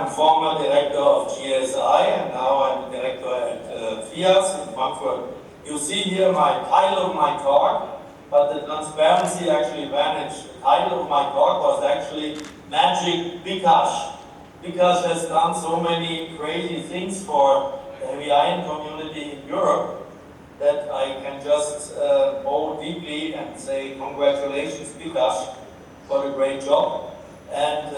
I'm former director of GSI, and now I'm director at FIAS in Frankfurt. You see here my title of my talk, but the transparency actually vanished. The title of my talk was actually Magic Bikash. Bikash has done so many crazy things for the heavy iron community in Europe that I can just bow deeply and say congratulations Bikash for a great job. And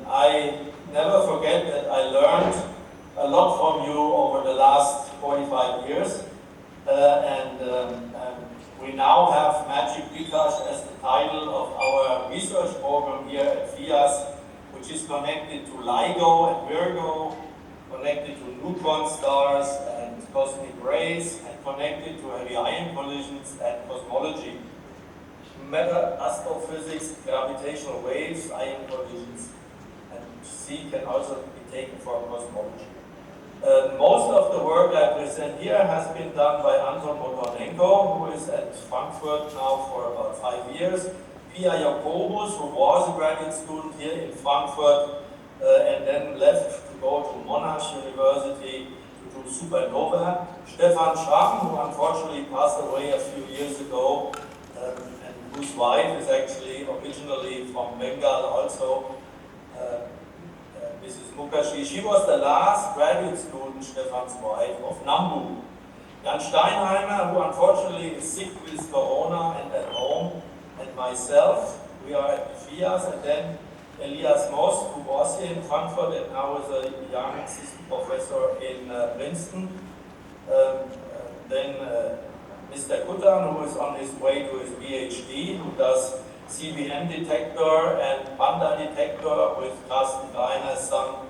I never forget that I learned a lot from you over the last 45 years. We now have Magic Bikash as the title of our research program here at FIAS, which is connected to LIGO and Virgo, connected to neutron stars and cosmic rays, and connected to heavy ion collisions and cosmology. Matter, astrophysics, gravitational waves, ion collisions, and C can also be taken for cosmology. Most of the work I present here has been done by Anton Motornenko, who is at Frankfurt now for about 5 years. Pia Jakobus, who was a graduate student here in Frankfurt and then left to go to Monash University to do supernova. Stefan Schramm, who unfortunately passed away a few years ago, and whose wife is actually originally from Bengal also. Mrs. Mukherjee, she was the last graduate student, Stefan's wife, of Nambu. Jan Steinheimer, who unfortunately is sick with corona and at home, and myself, we are at the FIAS, and then Elias Moss, who was here in Frankfurt and now is a young assistant professor in Princeton. Then Mr. Kutan, who is on his way to his PhD, who does CBM detector and Panda detector with Carsten Greiner's son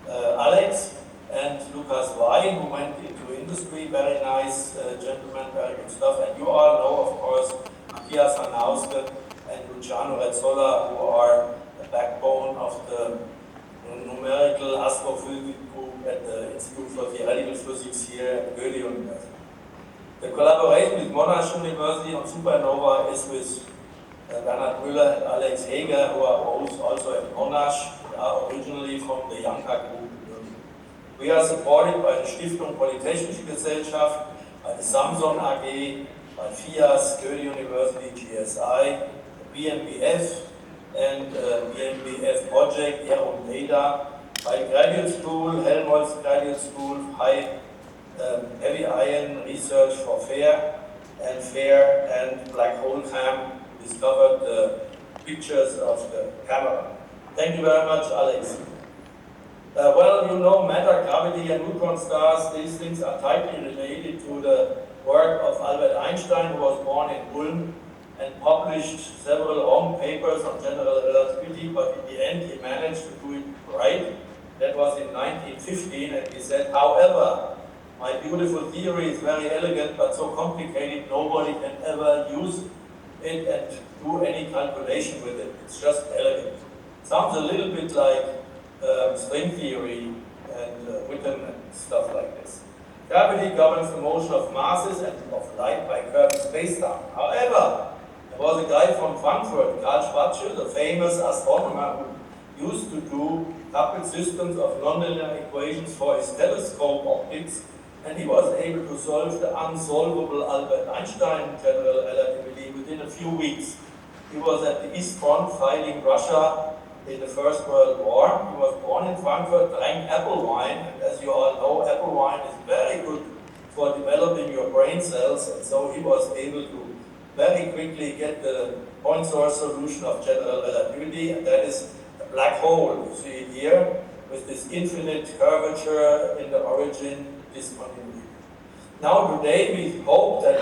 Alex, and Lukas Vai, who went into industry, very nice gentleman, very good stuff. And you all know, of course, Matthias Hanauske and Luciano Rezzolla, who are the backbone of the numerical astrophysics group at the Institute for Theoretical Physics here at Goethe University. The collaboration with Monash University on supernova is with Bernhard Müller and Alex Heger, who are both also at Monash, are originally from the Janka group. We are supported by the Stiftung Polytechnische Gesellschaft, by the Samsung AG, by FIAS, Goethe University, GSI, the BMBF, and BMBF Project, Aero Data, by Graduate School, Helmholtz Graduate School, Heavy Ion Research for FAIR, and Black Hole Cam discovered the pictures of the camera. Thank you very much, Alex. Well, you know, matter, gravity, and neutron stars, these things are tightly related to the work of Albert Einstein, who was born in Ulm and published several long papers on general relativity, but in the end he managed to do it right. That was in 1915, and he said, however, my beautiful theory is very elegant, but so complicated nobody can ever use it and do any calculation with it. It's just elegant. Sounds a little bit like string theory and Witten and stuff like this. Gravity governs the motion of masses and of light by curving space-time. However, there was a guy from Frankfurt, Karl Schwarzschild, the famous astronomer who used to do coupled systems of nonlinear equations for his telescope optics, and he was able to solve the unsolvable Albert Einstein general relativity within a few weeks. He was at the East Front fighting Russia in the First World War. He was born in Frankfurt, drank apple wine, and as you all know, apple wine is very good for developing your brain cells, and so he was able to very quickly get the point source solution of general relativity, and that is a black hole. You see it here, with this infinite curvature in the origin discontinuity. Now today we hope that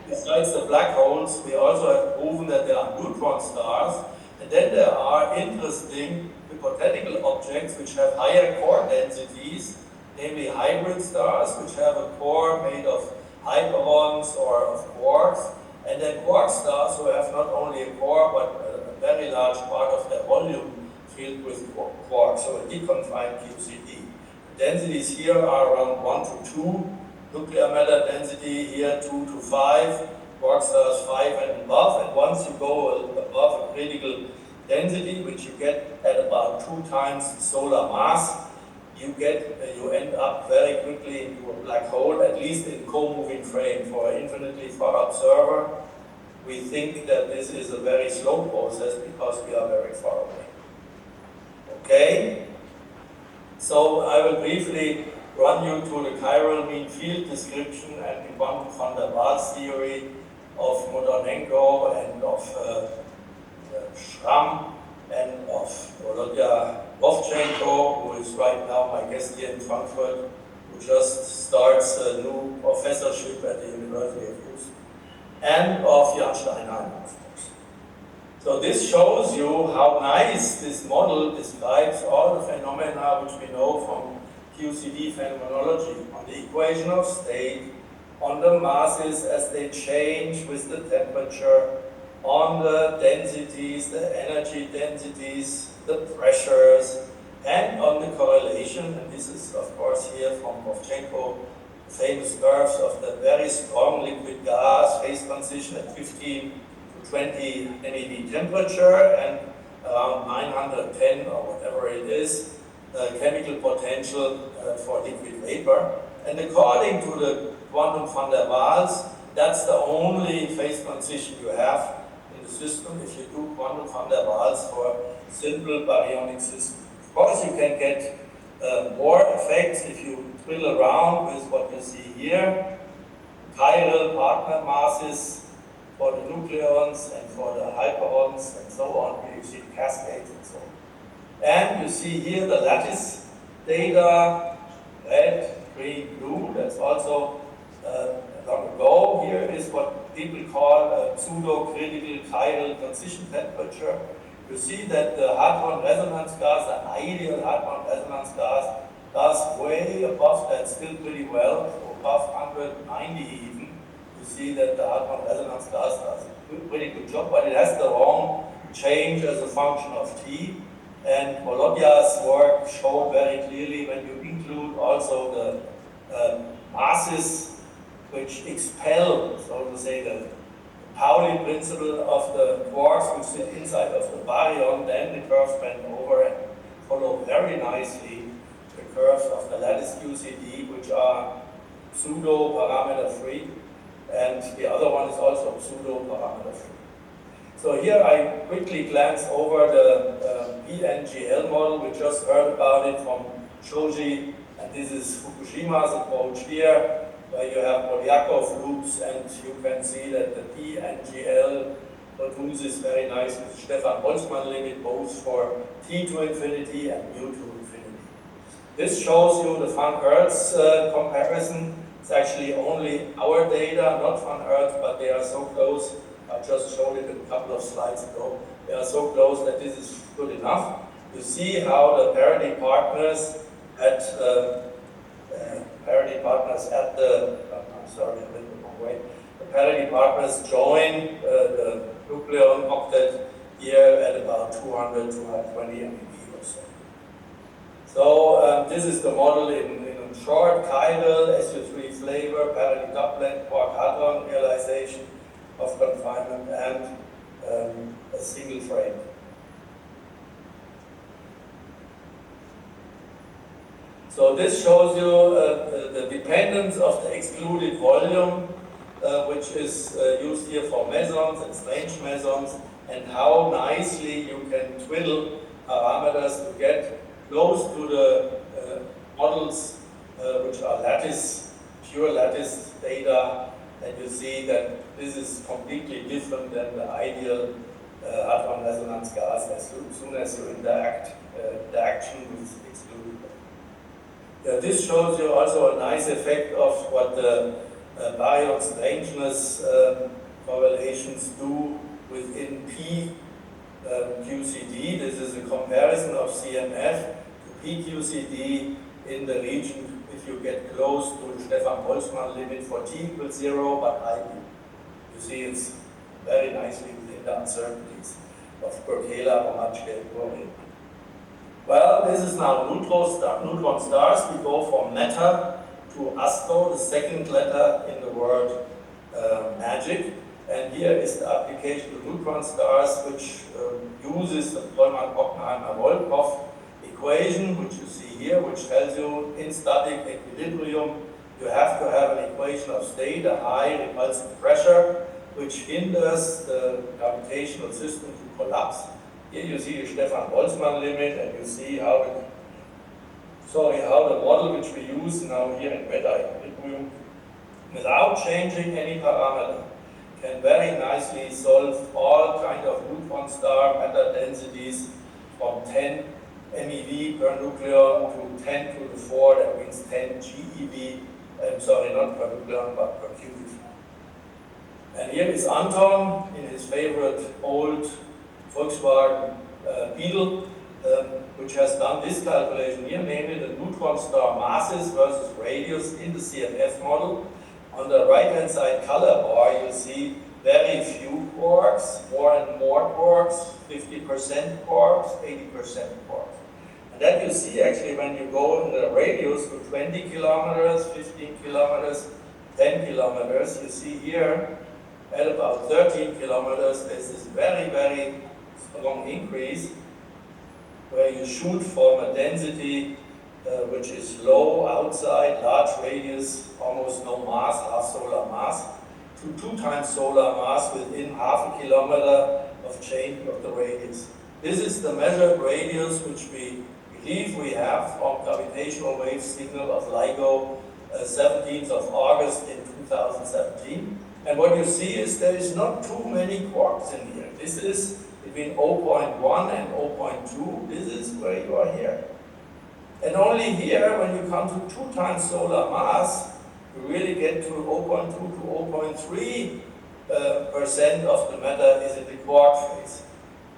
besides the black holes, we also have proven that there are neutron stars, and then there are interesting hypothetical objects which have higher core densities, namely hybrid stars, which have a core made of hyperons or of quarks, and then quark stars who have not only a core but a very large part of their volume filled with quarks, so a deconfined QCD. The densities here are around 1 to 2, nuclear matter density here 2 to 5, quark stars 5 and above, and once you go above a critical density, which you get at about 2 times solar mass, you end up very quickly into a black hole, at least in co-moving frame. For an infinitely far observer, we think that this is a very slow process because we are very far away. Okay? So I will briefly run you through the chiral mean field description and the quantum van der Waals theory of Motornenko and of Schramm and of Volodya Vovchenko, who is right now my guest here in Frankfurt, who just starts a new professorship at the University of Houston, and of Jan Steinheim, of course. So this shows you how nice this model describes all the phenomena which we know from QCD phenomenology, on the equation of state, on the masses as they change with the temperature, on the densities, the energy densities, the pressures, and on the correlation, and this is of course here from Vovchenko, famous curves of the very strong liquid gas phase transition at 15 to 20 MeV temperature and around 910 or whatever it is, chemical potential for liquid vapor. And according to the quantum van der Waals, that's the only phase transition you have in the system if you do quantum van der Waals for simple baryonic system. Of course, you can get more effects if you drill around with what you see here, chiral partner masses for the nucleons and for the hyperons and so on. Here you see the cascades and so on. And you see here the lattice data, red, green, blue. That's also long ago. Here is what people call a pseudo-critical chiral transition temperature. You see that the hadron resonance gas, an ideal hadron resonance gas, does way above that still pretty well, so above 190 even. You see that the hadron resonance gas does a pretty good job, but it has the wrong change as a function of T. And Volodya's work showed very clearly when you include also the masses which expel, so to say, the Pauli principle of the quarks which sit inside of the baryon, then the curves bend over and follow very nicely the curves of the lattice QCD, which are pseudo-parameter free, and the other one is also pseudo-parameter free. So here I quickly glance over the PNGL model. We just heard about it from Shoji, and this is Fukushima's approach here, where you have Polyakov loops, and you can see that the PNGL produces very nice with Stefan Boltzmann limit, both for T to infinity and mu to infinity. This shows you the Van Hertz comparison. It's actually only our data, not Van Hertz, but they are so close. I just showed it a couple of slides ago. They are so close that this is good enough. You see how the parity partners at the parity partners join the nucleon octet here at about 200, 220 MeV or so. So this is the model in short: chiral, SU3 flavor, parity doublet, quark hadron realization of confinement, and a single frame. So this shows you the dependence of the excluded volume, which is used here for mesons and strange mesons, and how nicely you can twiddle parameters to get close to the models which are lattice, pure lattice data. And you see that this is completely different than the ideal hadron resonance gas as soon as you interact the action with excluded. This shows you also a nice effect of what the baryon strangeness correlations do within P QCD. This is a comparison of CMF to PQCD in the region if you get close to the Stefan Boltzmann limit for T equals 0, but ideal. You see it's very nicely within the uncertainties of Berkela or Matschke. Well, this is now neutron stars. We go from matter to ASCO, the second letter in the word magic. And here is the application to neutron stars, which uses the Pollmann-Oppenheimer-Volkoff equation, which you see here, which tells you in static equilibrium, you have to have an equation of state, a high repulsive pressure, which hinders the gravitational system to collapse. Here you see the Stefan Boltzmann limit, and you see how the model which we use now here in beta equilibrium, without changing any parameter, can very nicely solve all kind of neutron star matter densities from 10 MeV per nucleon to 10 to the 4, that means 10 GeV, sorry, not per nucleon, but per cubic. And here is Anton in his favorite old Volkswagen Beetle, which has done this calculation here, namely the neutron star masses versus radius in the CMF model. On the right-hand side color bar, you see very few quarks, more and more quarks, 50% quarks, 80% quarks. And that you see actually when you go in the radius to 20 kilometers, 15 kilometers, 10 kilometers, you see here at about 13 kilometers, there's this very, very strong increase where you shoot from a density which is low outside, large radius, almost no mass, half solar mass, to 2 times solar mass within half a kilometer of change of the radius. This is the measured radius which we believe we have from gravitational wave signal of LIGO 17th of August in 2017. And what you see is there is not too many quarks in here. This is between 0.1 and 0.2. This is where you are here. And only here, when you come to 2 times solar mass, you really get to 0.2 to 0.3% of the matter is in the quark phase.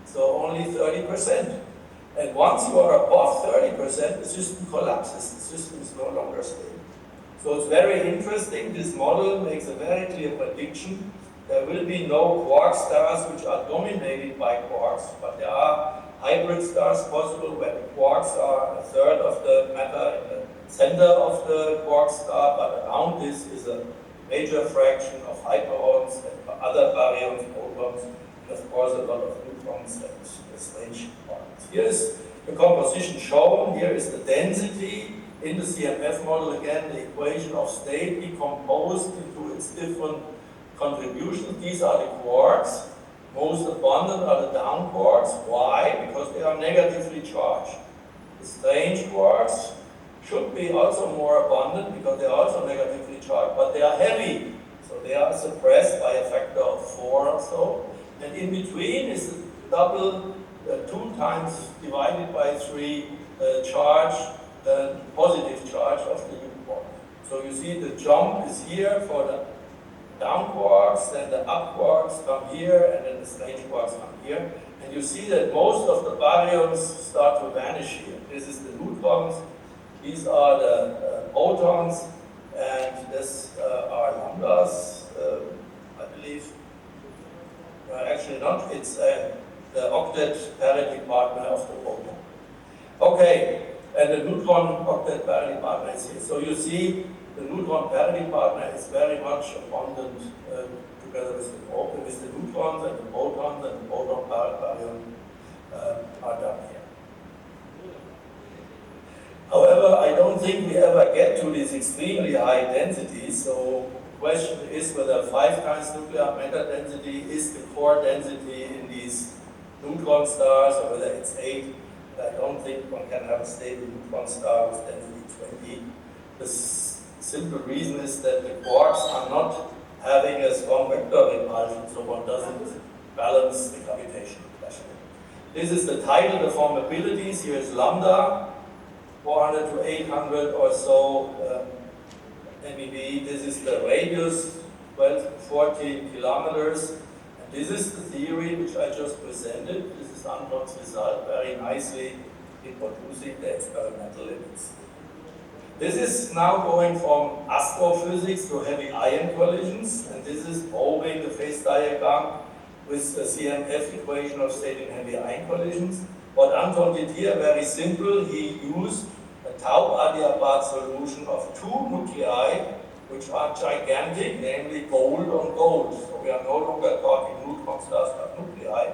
So only 30%. And once you are above 30%, the system collapses. The system is no longer stable. So it's very interesting. This model makes a very clear prediction. There will be no quark stars which are dominated by quarks, but there are hybrid stars possible where the quarks are a third of the matter in the center of the quark star, but around this is a major fraction of hyperons and other baryons, protons, and of course a lot of neutrons and strange particles. Here is the composition shown. Here is the density in the CMF model. Again, the equation of state decomposed into its different contributions. These are the quarks. Most abundant are the down quarks. Why? Because they are negatively charged. The strange quarks should be also more abundant because they are also negatively charged, but they are heavy. So they are suppressed by a factor of 4 or so. And in between is the double, 2 times divided by 3 charge, positive charge of the U quark. So you see the jump is here for the down quarks, then the up quarks come here, and then the strange quarks come here. And you see that most of the baryons start to vanish here. This is the neutrons, these are the photons, and this are lambdas, I believe. Actually not, it's the octet parity partner of the photon. Okay, and the neutron octet parity partner is here. So you see the neutron parity partner is very much abundant together with the neutrons and the protons, and the proton baryon are done here. However, I don't think we ever get to these extremely high densities, so the question is whether 5 times nuclear matter density is the core density in these neutron stars, or whether it's 8. I don't think one can have a stable neutron star with density 20. The simple reason is that the quarks are not having a strong vector repulsion, so one doesn't balance the gravitational pressure. This is the tidal deformabilities. Here is lambda, 400 to 800 or so MeV. This is the radius, 12 to 14 kilometers. And this is the theory which I just presented. This is Anton's result, very nicely reproducing the experimental limits. This is now going from astrophysics to heavy ion collisions, and this is probing the phase diagram with the CMF equation of state in heavy ion collisions. What Anton did here, very simple, he used a tau adiabat solution of 2 nuclei, which are gigantic, namely gold on gold. So we are no longer talking neutron stars but nuclei.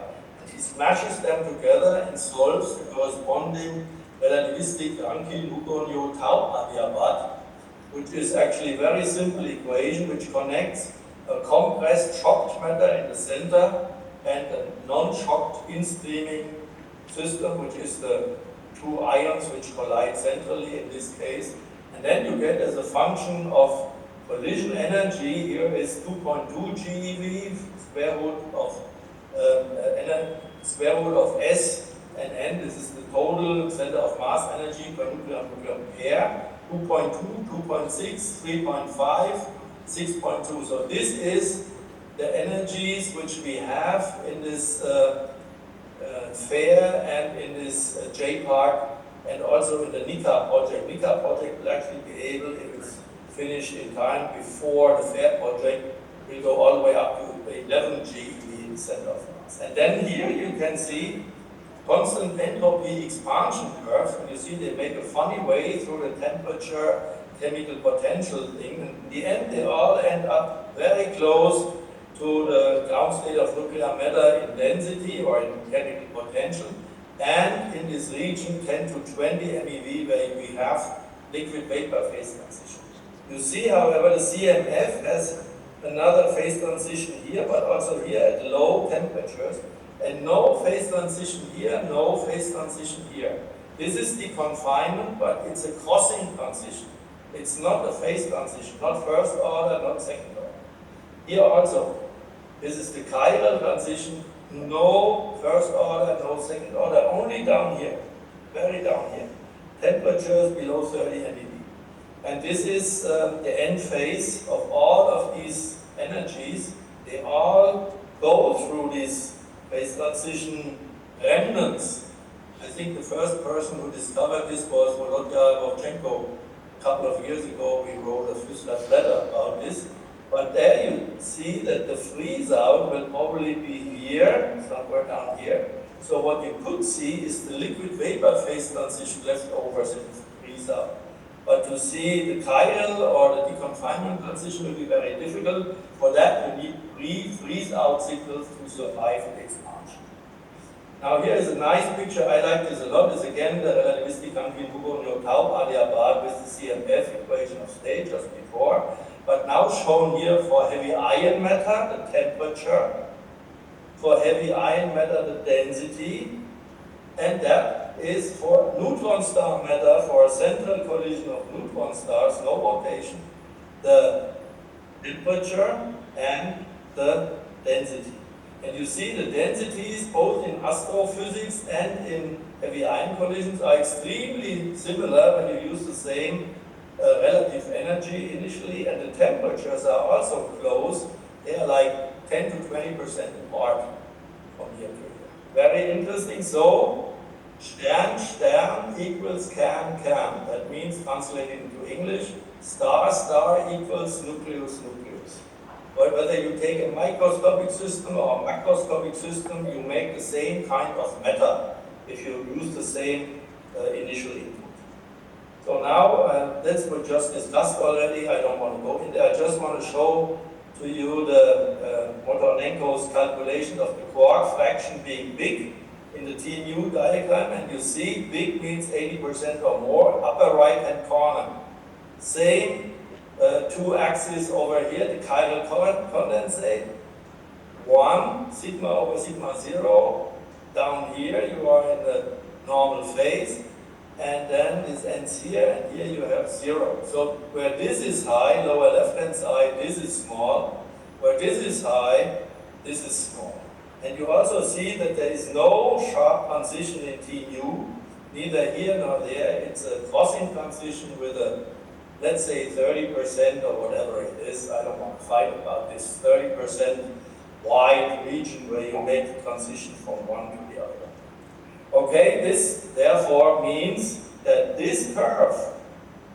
And he smashes them together and solves the corresponding relativistic Rankine-Hugoniot-Tau adiabat, which is actually a very simple equation which connects a compressed shocked matter in the center and a non-shocked in-streaming system, which is the two ions which collide centrally in this case. And then you get, as a function of collision energy, here is 2.2 GeV, square root of S and N. This is the total center of mass energy per nuclear pair. 2.2, 2.6, 3.5, 6.2. So this is the energies which we have in this fair and in this JPark, and also in the NICA project. NICA project will actually be able, if it's finished in time before the fair project, will go all the way up to 11 GeV in the center of mass. And then here you can see constant entropy expansion curve, and you see they make a funny way through the temperature, chemical potential thing, and in the end they all end up very close to the ground state of nuclear matter in density or in chemical potential, and in this region 10 to 20 MeV where we have liquid vapor phase transition. You see, however, the CMF has another phase transition here, but also here at low temperatures, and no phase transition here, no phase transition here. This is the confinement, but it's a crossing transition. It's not a phase transition, not first order, not second order. Here also, this is the chiral transition, no first order, no second order, only down here, very down here. Temperatures below 30 MeV. And this is the end phase of all of these energies. They all go through this phase transition remnants. I think the first person who discovered this was Volodya Vovchenko. A couple of years ago, we wrote a fuselage letter about this. But there you see that the freeze out will probably be here, somewhere down here. So what you could see is the liquid vapor phase transition leftovers in the freeze out. But to see the chiral or the deconfinement transition will be very difficult. For that, you need freeze out signals to survive the expansion. Now here is a nice picture, I like this a lot, is again the relativistic Rankine-Hugoniot-Tau adiabat with the CMF equation of state just before. But now shown here for heavy iron matter, the temperature, for heavy iron matter, the density, and that is for neutron star matter, for a central collision of neutron stars, no rotation, the temperature and the density. And you see the densities both in astrophysics and in heavy ion collisions are extremely similar when you use the same relative energy initially, and the temperatures are also close. They are like 10 to 20% apart from here to here. Very interesting. So, Stern, Stern equals Kern, Kern. That means, translated into English, star, star equals nucleus, nucleus. But whether you take a microscopic system or a macroscopic system, you make the same kind of matter if you use the same initial input. So now, this we just discussed already, I don't want to go in there, I just want to show to you the Motornenko's calculation of the quark fraction being big in the TNU diagram, and you see big means 80% or more, upper right hand corner. Same two axes over here, the chiral condensate, 1 sigma over sigma 0, down here you are in the normal phase, and then this ends here, and here you have 0. So where this is high, lower left-hand side, this is small. Where this is high, this is small. And you also see that there is no sharp transition in TU, neither here nor there. It's a crossing transition with a, let's say, 30% or whatever it is. I don't want to fight about this. 30% wide region where you make the transition from one to the other. Okay, this therefore means that this curve,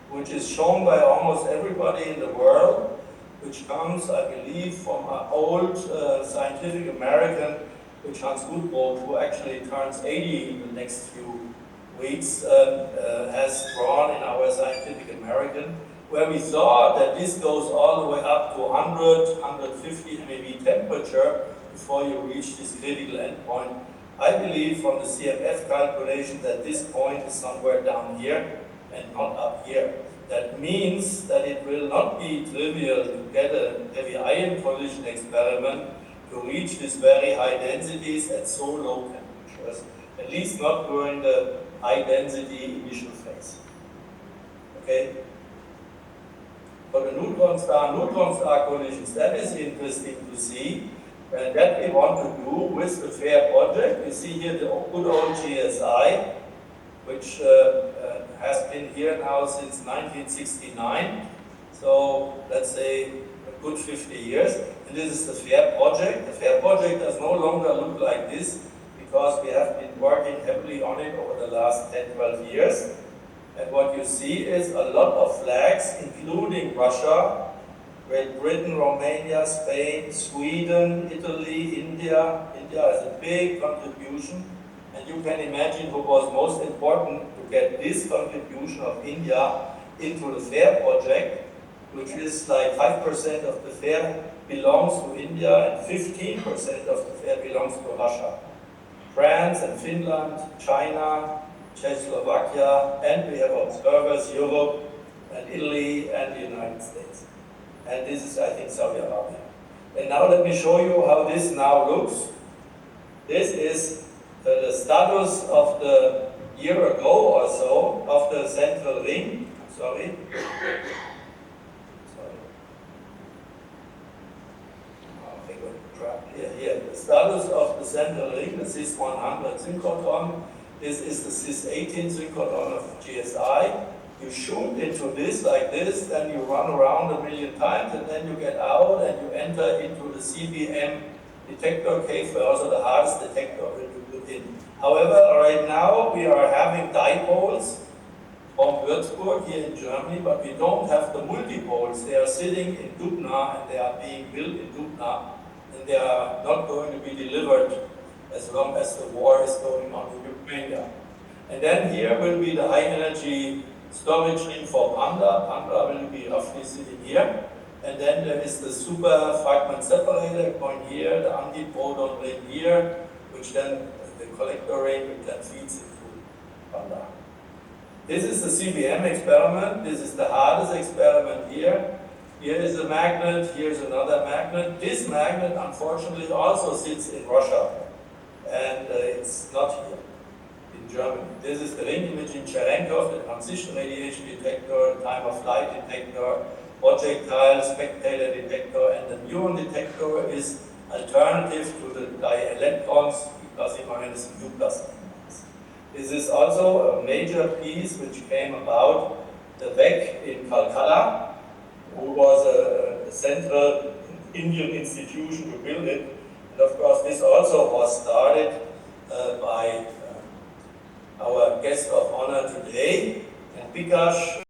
which is shown by almost everybody in the world, which comes, I believe, from an old Scientific American, which Hans Gutbrod, who actually turns 80 in the next few weeks, has drawn in our Scientific American, where we thought that this goes all the way up to 100, 150 MeV temperature before you reach this critical endpoint. I believe from the CMF calculation that this point is somewhere down here and not up here. That means that it will not be trivial to get a heavy ion collision experiment to reach these very high densities at so low temperatures, at least not during the high density initial phase. Okay? For the neutron star collisions, that is interesting to see. And that we want to do with the FAIR project. You see here the good old GSI, which has been here now since 1969. So let's say a good 50 years. And this is the FAIR project. The FAIR project does no longer look like this because we have been working heavily on it over the last 10, 12 years. And what you see is a lot of flags, including Russia, Great Britain, Romania, Spain, Sweden, Italy, India. India has a big contribution. And you can imagine who was most important to get this contribution of India into the FAIR project, which is like 5% of the FAIR belongs to India and 15% of the FAIR belongs to Russia. France and Finland, China, Czechoslovakia, and we have observers, Europe and Italy and the United States. And this is, I think, Saudi Arabia. And now let me show you how this now looks. This is the status of the year ago or so of the central ring. Sorry. Here, the status of the central ring, the CIS 100 synchrotron. This is the CIS 18 synchrotron of GSI. You shoot into this like this, then you run around a million times, and then you get out and you enter into the CBM detector cave, where also the hardest detector will be put in. However, right now we are having dipoles from Würzburg here in Germany, but we don't have the multipoles. They are sitting in Dubna and they are being built in Dubna, and they are not going to be delivered as long as the war is going on in Ukraine. And then here will be the high energy storage ring for Panda. Panda will be roughly sitting here. And then there is the super fragment separator going here, the antiproton ring here, which then the collector ring, which then feeds into Panda. This is the CBM experiment. This is the hardest experiment here. Here is a magnet, here's another magnet. This magnet, unfortunately, also sits in Russia. And it's not here in Germany. This is the ring imaging Cherenkov, the transition radiation detector, time of flight detector, projectile spectator detector, and the muon detector is alternative to the dielectrons, P plus E minus, U plus E minus. This is also a major piece which came about the VEC in Calcutta, who was a central Indian institution to build it. And of course, this also was started by our guest of honor today, and Bikash